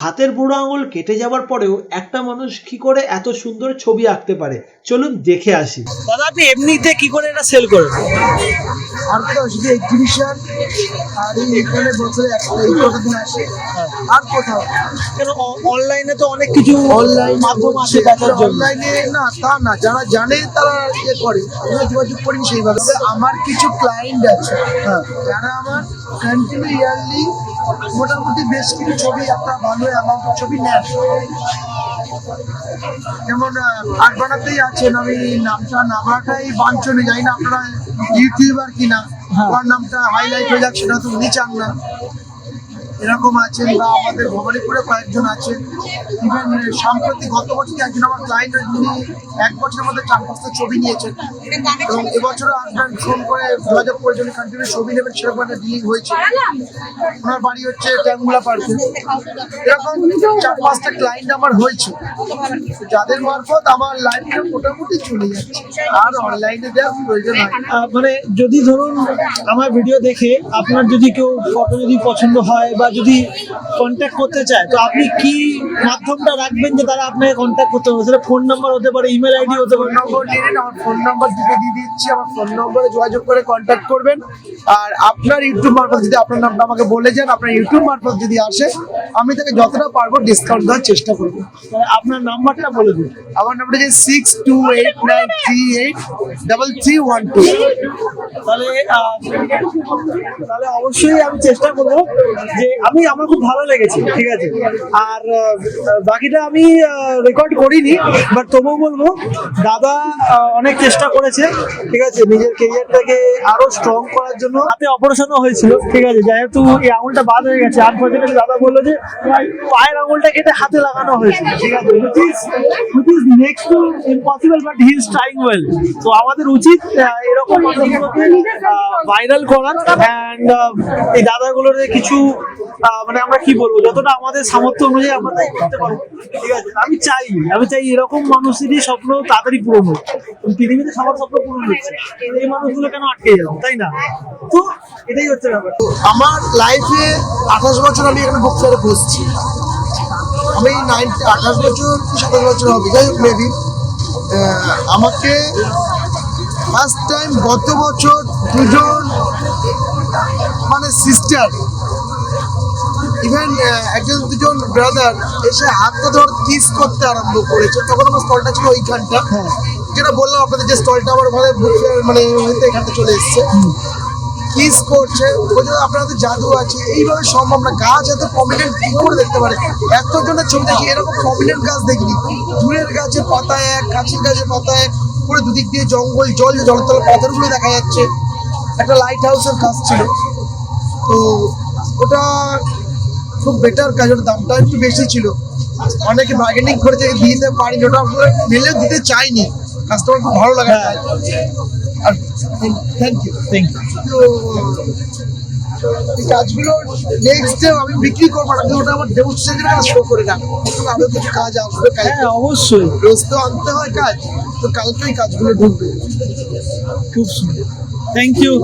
হাতের বুড়ো আঙুল কেটে যাওয়ার পরেও একটা মানুষ কি করে এত সুন্দর ছবি আঁকতে পারে, চলুন দেখে আসি। দাদা, আপনি এমনিতে কি করে এটা সেল করেন? আর কোথাও শুধু এক্সিবিশন আর এখানে বছরে একটা দিন আসে। আর কোথাও কেন, অনলাইনে তো অনেক কিছু অনলাইন মাধ্যম আছে দেখার জন্য। অনলাইনে না, তা না, যারা জানে তারা ইয়ে করে, আমরা যোগাযোগ করি সেইভাবে। আমার কিছু ক্লায়েন্ট আছে যারা আমার কন্টিনিউ ইয়ারলি মোটামুটি বেশ কিছু ছবি, একটা ভালো অ্যামাউন্টের ছবি নেন। যেমন আর্ট বানাতেই আছেন, আমি নামটা নামাটাই বাঞ্ছনীয়, জানি না আপনারা ইউটিউবার কিনা, আমার নামটা হাইলাইট হয়ে যাক সেটা তো উনি চান না। এরকম আছেন, বা আমাদের ভবানীপুরে কয়েকজন আছেন। ইভেন সাম্প্রতি গত বছর একজন আমার ক্লায়েন্ট, যিনি 1 বছরের মধ্যে 4-5টা ছবি নিয়েছেন, এবং এবছরও আসবেন ফোন করে যোগাযোগ করেছেন, কন্টিনিউ ছবি নেবেন, সেরকম একটা ডিলিং হয়েছে। ওনার বাড়ি হচ্ছে ট্যাঙ্গুলা পার্কে। এরকম 4-5টা ক্লায়েন্ট আমার হয়েছে, যাদের মারফত আমার লাইফটা মোটামুটি চলে যাচ্ছে, আর অনলাইনে দেওয়ার প্রয়োজন হয়। মানে যদি ধরুন আমার ভিডিও দেখে আপনার যদি কেউ ফটো যদি পছন্দ হয় বা যদি কন্ট্যাক্ট করতে চায়, তো আপনি কি মাধ্যমটা রাখবেন যে তারা আপনাকে কন্ট্যাক্ট করতে পারে? সেটা ফোন নাম্বার হতে পারে, ইমেল আইডি হতে পারে। নম্বর নিয়ে নিন, আমার ফোন নাম্বার দুটো দিয়ে দিচ্ছি, আমার ফোন নম্বরে যোগাযোগ করে কন্ট্যাক্ট করবেন। আর আপনার ইউটিউব মারফত যদি আপনার নামটা আমাকে বলে যান, আপনার ইউটিউব মারফত যদি আসে, আমি তাকে যতটা পারবো ডিসকাউন্ট দেওয়ার চেষ্টা করবো। আপনার নাম্বারটা বলে দিন। আমার নাম্বার হচ্ছে 6289383312। তাহলে অবশ্যই আমি চেষ্টা করবো, যে আমার খুব ভালো লেগেছে, ঠিক আছে। আর বাকিটা আমি রেকর্ড করিনি, বাট তবুও বলবো দাদা অনেক চেষ্টা করেছে, ঠিক আছে, নিজের কেরিয়ারটাকে আরো স্ট্রং করার জন্য। হাতে অপারেশনও হয়েছিল, ঠিক আছে, যেহেতু এই আঙুলটা বাদ হয়ে গেছে, আনফরচুনেটলি দাদা বললো যে পায়ের আঙুলটা কেটে হাতে লাগানো হয়েছে, ঠিক আছে, which is next to impossible, but he is trying well. তো আমাদের উচিত এরকম মানুষগুলোকে ভাইরাল করার, অ্যান্ড এই দাদাগুলোর কিছু মানে আমরা কি বলবো, যতটা আমাদের সামর্থ্য অনুযায়ী আমরা তাই করতে পারবো, ঠিক আছে। আমি চাই এরকম মানুষেরই স্বপ্ন তাড়াতাড়ি পূরণ হোক। পৃথিবীতে সবার স্বপ্ন পূরণ হচ্ছে, এই মানুষগুলো কেন আটকে যাবো, তাই না? তো এটাই হচ্ছে ব্যাপার। আমার লাইফে 28 বছর আমি এখানে বুক ফেয়ারে বসছি। আমি 28 বছর কি 27 বছর হবে, যাই হোক, মেবি। আমাকে ফার্স্ট টাইম গত বছর দুজন মানে সিস্টার, ইভেন একজন দুজন ব্রাদার এসে হাতটা ধর কিস করতে আরম্ভ করেছে। তখন আমার স্টলটা ছিল ওইখানটা, যেটা বললাম আপনাদের, যে স্টলটা আমার ঘরে বুক ফেয়ার মানে এখানটা চলে এসছে। কিস করছে, বলছে আপনাদের জাদু আছে, এইভাবে সম্ভব না। গাছ এত প্রমিনেন্ট কি করে দেখতে পারে? এতজনের ছবি দেখি, এরকম প্রমিনেন্ট গাছ দেখিনি। দূরের গাছের পাতা এক, কাছের গাছের পাতা এক, পুরো দুদিক দিয়ে জঙ্গল, জলতলা পাথরগুলো দেখা যাচ্ছে। একটা লাইট হাউসের কাজ ছিল, তো ওটা খুব বেটার কাজ, ওটার দামটা একটু বেশি ছিল। অনেকে বার্গেনিং করে দিতে পারিনি, ওটা মেলে দিতে চাইনি। কাস্টমার খুব ভালো লাগে। আর থ্যাংক ইউ। তো এই কাজগুলো নেক্সট আমি বিক্রি করবো না, ওটা আমার ডেমনস্ট্রেশনের শো করে রাখবো। আরো কিছু কাজ আসবে, অবশ্যই রোজ তো আনতে হয় কাজ, তো কালকেই কাজগুলো ঢুকবে। খুব সুন্দর, থ্যাংক ইউ।